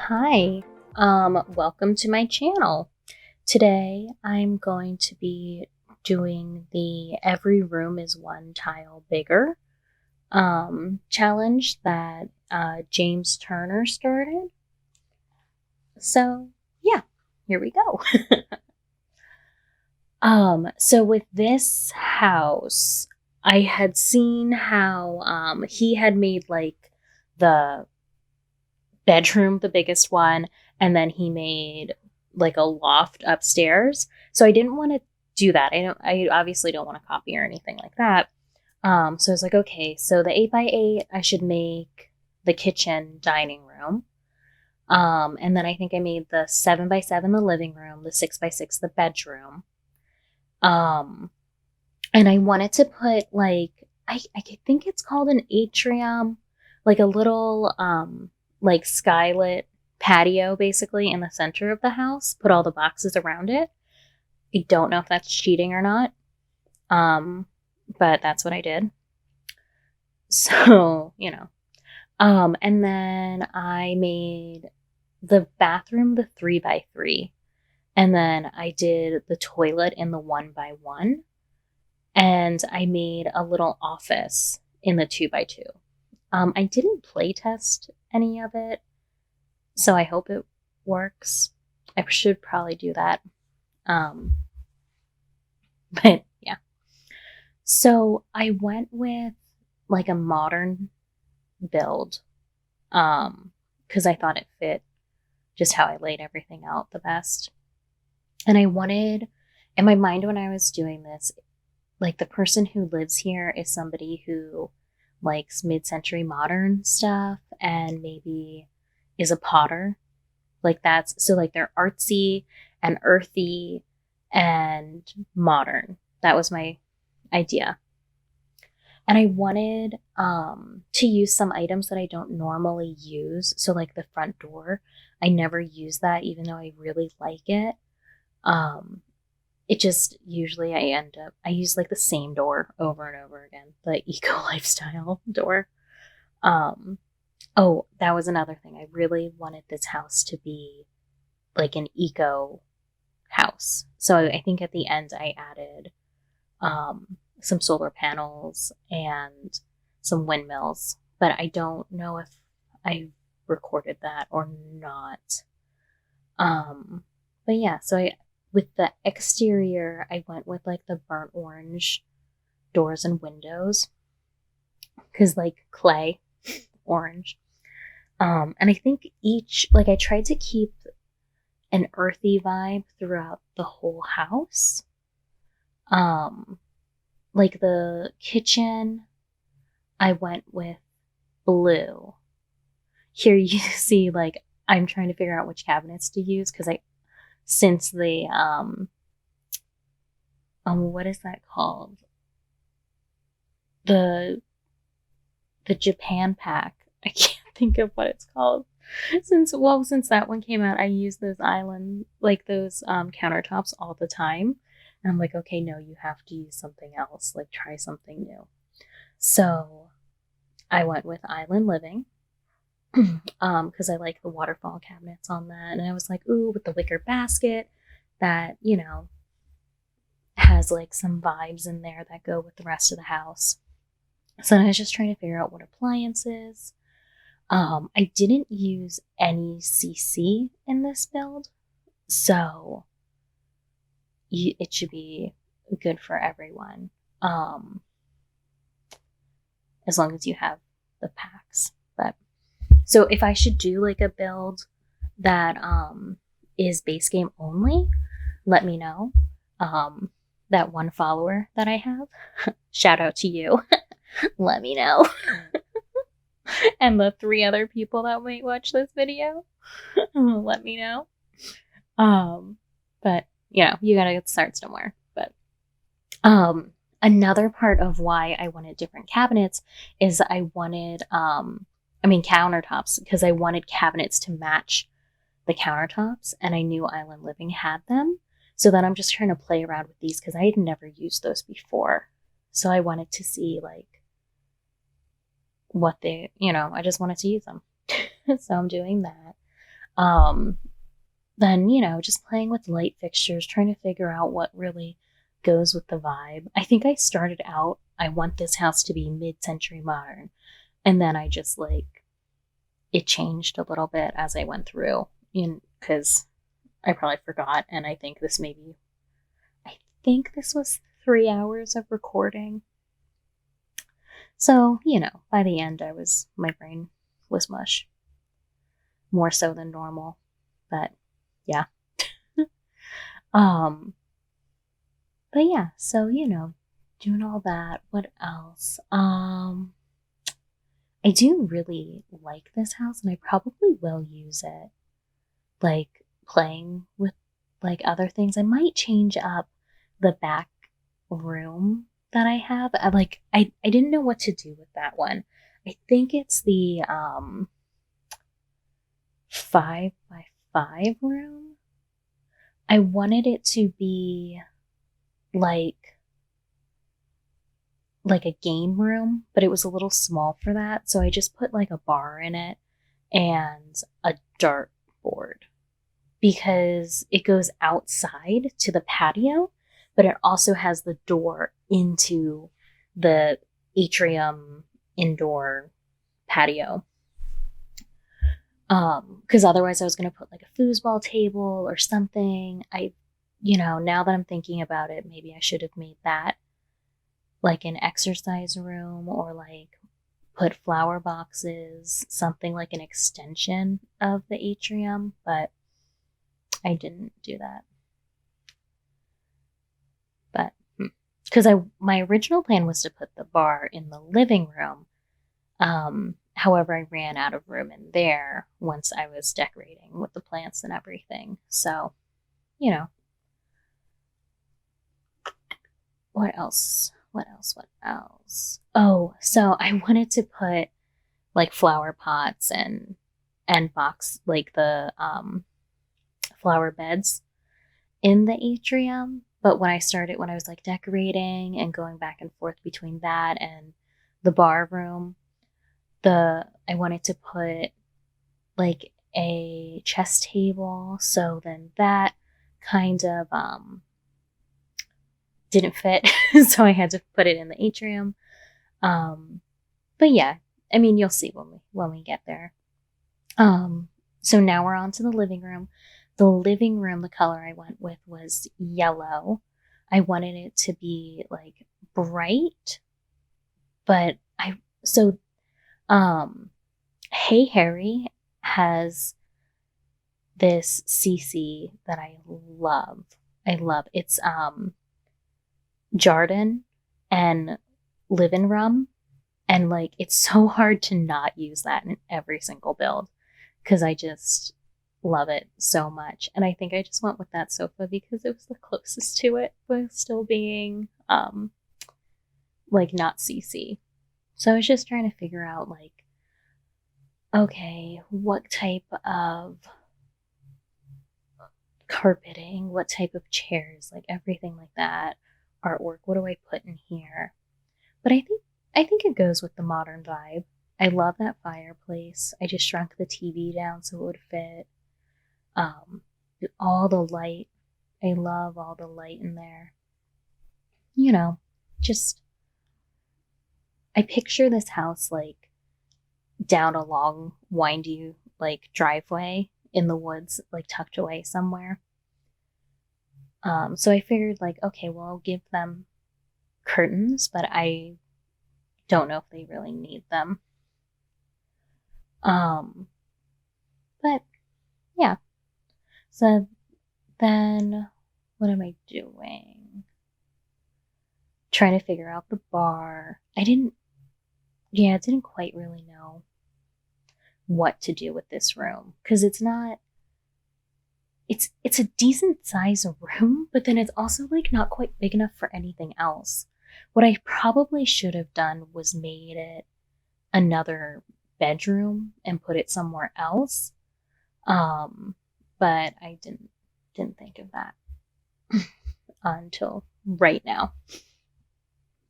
Hi, welcome to my channel. Today I'm going to be doing the Every Room is One Tile Bigger challenge that James Turner started. So, yeah, here we go. So with this house, I had seen how he had made like the bedroom the biggest one, and then he made like a loft upstairs. So I didn't want to do that. I obviously don't want to copy or anything like that. So I was like, okay, so the 8x8, I should make the kitchen dining room. And then I think I made the 7x7 the living room, the 6x6 the bedroom. Um, and I wanted to put like I think it's called an atrium, like a little like skylit patio basically in the center of the house. Put all the boxes around it. I don't know if that's cheating or not, um, but that's what I did. So and then I made the bathroom the 3x3, and then I did the toilet in the 1x1. And I made a little office in the 2x2. I didn't play test any of it, so I hope it works. I should probably do that. Um, but yeah. So I went with like a modern build because I thought it fit just how I laid everything out the best. And I wanted, in my mind when I was doing this, like the person who lives here is somebody who likes mid-century modern stuff and maybe is a potter. Like that's so like they're artsy and earthy and modern. That was my idea. And I wanted to use some items that I don't normally use. So like the front door, I never use that even though I really like it. Um, it just usually I use like the same door over and over again, the eco lifestyle door. Um, oh, that was another thing. I really wanted this house to be like an eco house. So I think at the end I added some solar panels and some windmills, but I don't know if I recorded that or not. Um, but yeah, so I with the exterior, I went with like the burnt orange doors and windows because like clay orange. And I think each like I tried to keep an earthy vibe throughout the whole house. Um, like the kitchen, I went with blue. Here you see like I'm trying to figure out which cabinets to use because I since the what is that called? The the Japan pack. I can't think of what it's called. Since that one came out, I use those island like those countertops all the time. And I'm like, okay, no, you have to use something else. Like try something new. So I went with Island Living. Because I like the waterfall cabinets on that. And I was like, ooh, with the wicker basket that, has like some vibes in there that go with the rest of the house. So I was just trying to figure out what appliances. I didn't use any CC in this build, so it should be good for everyone. Um, as long as you have the packs. But so if I should do like a build that is base game only, let me know. Um, that one follower that I have, shout out to you. Let me know. And the 3 other people that might watch this video, let me know. But you gotta start somewhere. But another part of why I wanted different cabinets is I wanted countertops because I wanted cabinets to match the countertops, and I knew Island Living had them. So then I'm just trying to play around with these because I had never used those before. So I wanted to see like what I just wanted to use them. So I'm doing that. Um, then, just playing with light fixtures, trying to figure out what really goes with the vibe. I think I started out, I want this house to be mid-century modern. And then I just it changed a little bit as I went through, because I probably forgot. And I think this was 3 hours of recording. So, by the end, my brain was mush, more so than normal. But yeah. um, but yeah, so, doing all that. What else? I do really like this house and I probably will use it, like playing with other things. I might change up the back room that I have. I didn't know what to do with that one. I think it's the 5 by 5 room. I wanted it to be like a game room, but it was a little small for that. So I just put like a bar in it and a dartboard because it goes outside to the patio, but it also has the door into the atrium indoor patio. Because otherwise I was gonna put like a foosball table or something. Now that I'm thinking about it, maybe I should have made that like an exercise room or like put flower boxes, something like an extension of the atrium, but I didn't do that. But because my original plan was to put the bar in the living room. However, I ran out of room in there once I was decorating with the plants and everything. So, you know, what else? What else? What else? Oh, so I wanted to put like flower pots and box like the flower beds in the atrium. But when I was like decorating and going back and forth between that and the bar room, I wanted to put like a chess table. So then that kind of didn't fit. So I had to put it in the atrium. Um, but yeah, I mean you'll see when we get there. So now we're on to the living room. The living room, the color I went with was yellow. I wanted it to be like bright, but so Hey Harry has this CC that I love. I love it's Jarden and Living Rum, and like it's so hard to not use that in every single build because I just love it so much. And I think I just went with that sofa because it was the closest to it, but still being like not CC. So I was just trying to figure out like, okay, what type of carpeting, what type of chairs, like everything like that, artwork, what do I put in here? But I think it goes with the modern vibe. I love that fireplace. I just shrunk the TV down so it would fit. Um, all the light. I love all the light in there. You know, just I picture this house like down a long, windy like driveway in the woods, like tucked away somewhere. So I figured like, okay, well, I'll give them curtains, but I don't know if they really need them. Um, but yeah. So then what am I doing? Trying to figure out the bar. I didn't quite really know what to do with this room because it's a decent size room, but then it's also like not quite big enough for anything else. What I probably should have done was made it another bedroom and put it somewhere else. Um, but I didn't think of that until right now.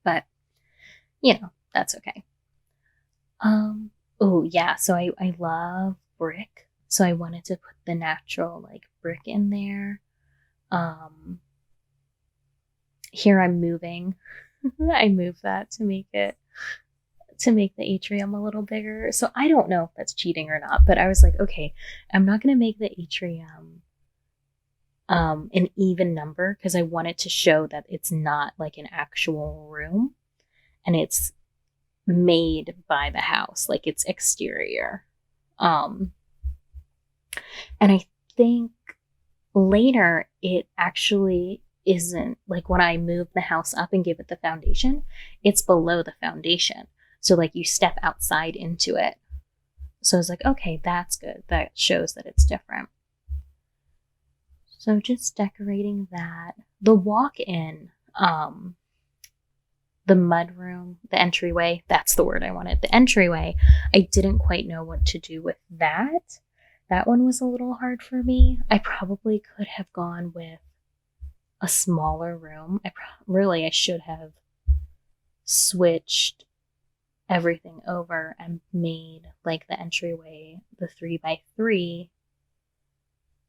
But that's okay. Oh yeah, so I love brick. So I wanted to put the natural like brick in there. Here I'm moving. I moved that to make the atrium a little bigger. So I don't know if that's cheating or not, but I was like, okay, I'm not going to make the atrium an even number because I wanted to show that it's not like an actual room and it's made by the house, like it's exterior. And I think later it actually isn't, like when I move the house up and give it the foundation, it's below the foundation. So like you step outside into it. So I was like, okay, that's good. That shows that it's different. So just decorating that. The walk-in, the mudroom, the entryway, that's the word I wanted. The entryway, I didn't quite know what to do with that. That one was a little hard for me. I probably could have gone with a smaller room. I should have switched everything over and made like the entryway the 3x3,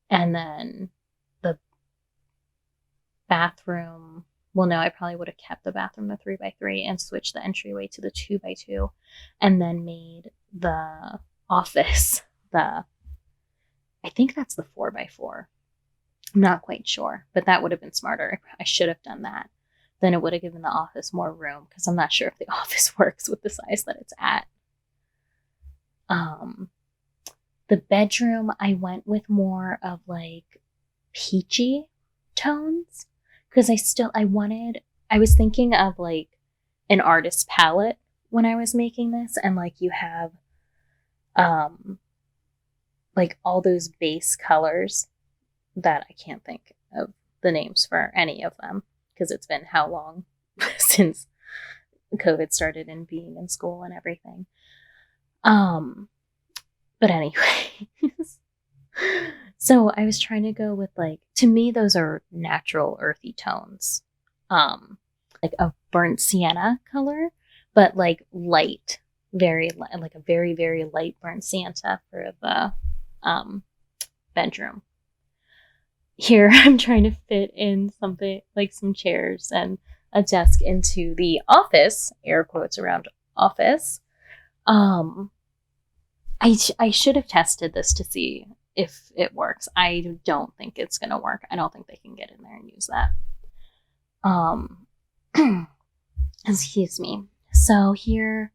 and then the bathroom. Well, no, I probably would have kept the bathroom the 3x3 and switched the entryway to the 2x2, and then made the office I think that's the 4x4. I'm not quite sure, but that would have been smarter. I should have done that. Then it would have given the office more room because I'm not sure if the office works with the size that it's at. The bedroom, I went with more of like peachy tones because I was thinking of like an artist's palette when I was making this, and like you have like all those base colors that I can't think of the names for any of them because it's been how long since COVID started and being in school and everything. But anyways, so I was trying to go with like, to me, those are natural earthy tones. Like a burnt sienna color, but like light, like a very, very light burnt sienna for the bedroom. Here I'm trying to fit in something like some chairs and a desk into the office, air quotes around office. I should have tested this to see if it works. I don't think it's gonna work. I don't think they can get in there and use that. Excuse me. So here,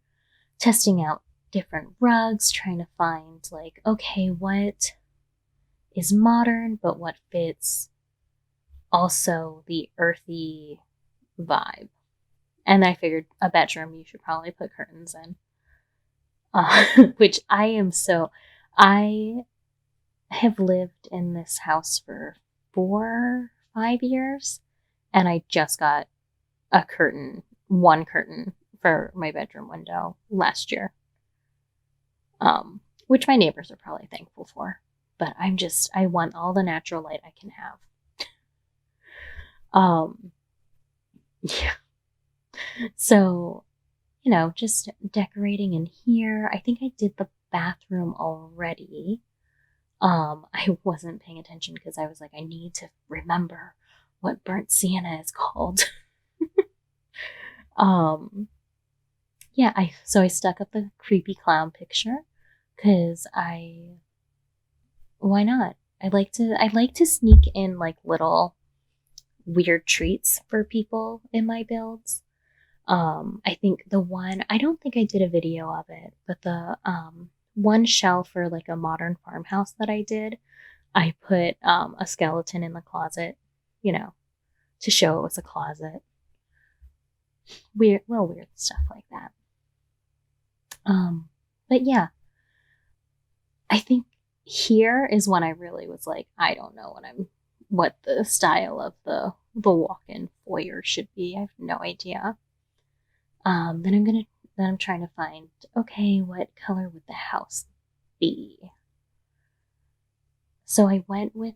testing out different rugs, trying to find like, okay, what is modern, but what fits also the earthy vibe. And I figured a bedroom, you should probably put curtains in. Which I have lived in this house for 5 years, and I just got one curtain for my bedroom window last year. Which my neighbors are probably thankful for. But I want all the natural light I can have. Yeah. So, just decorating in here. I think I did the bathroom already. I wasn't paying attention because I was like, I need to remember what burnt sienna is called. Yeah, I stuck up the creepy clown picture because why not? I like to sneak in like little weird treats for people in my builds. I think I don't think I did a video of it, but the one shell for like a modern farmhouse that I did, I put a skeleton in the closet, to show it was a closet. Little weird stuff like that. But yeah, I think here is when I really was like, I don't know what the style of the walk-in foyer should be. I have no idea. Then I'm trying to find, okay, what color would the house be? So I went with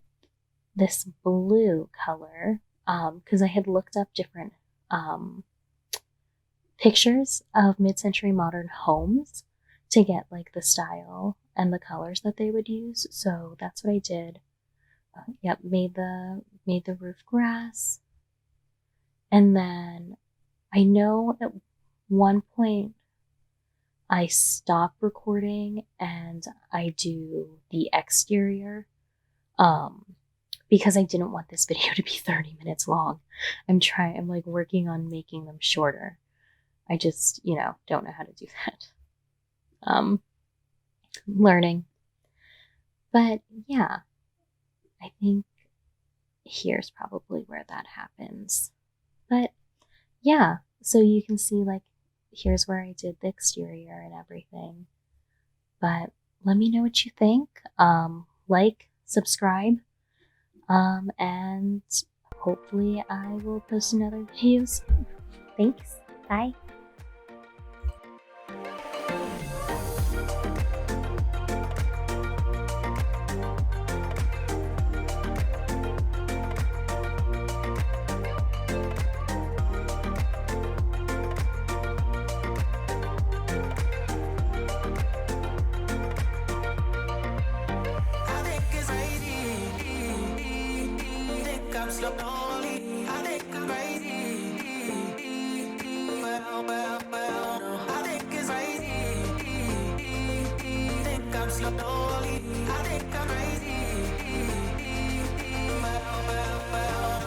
this blue color because I had looked up different pictures of mid-century modern homes to get like the style and the colors that they would use. So that's what I did. Yep, made the roof grass. And then I know at one point I stop recording and I do the exterior because I didn't want this video to be 30 minutes long. I'm like working on making them shorter. I just, don't know how to do that. Learning. But yeah, I think here's probably where that happens. But yeah, so you can see like here's where I did the exterior and everything. But let me know what you think. Like, subscribe, and hopefully I will post another video soon. Thanks. Bye. I'm so lonely. I think I'm crazy. Well, no. I think it's crazy. Think I'm so lonely.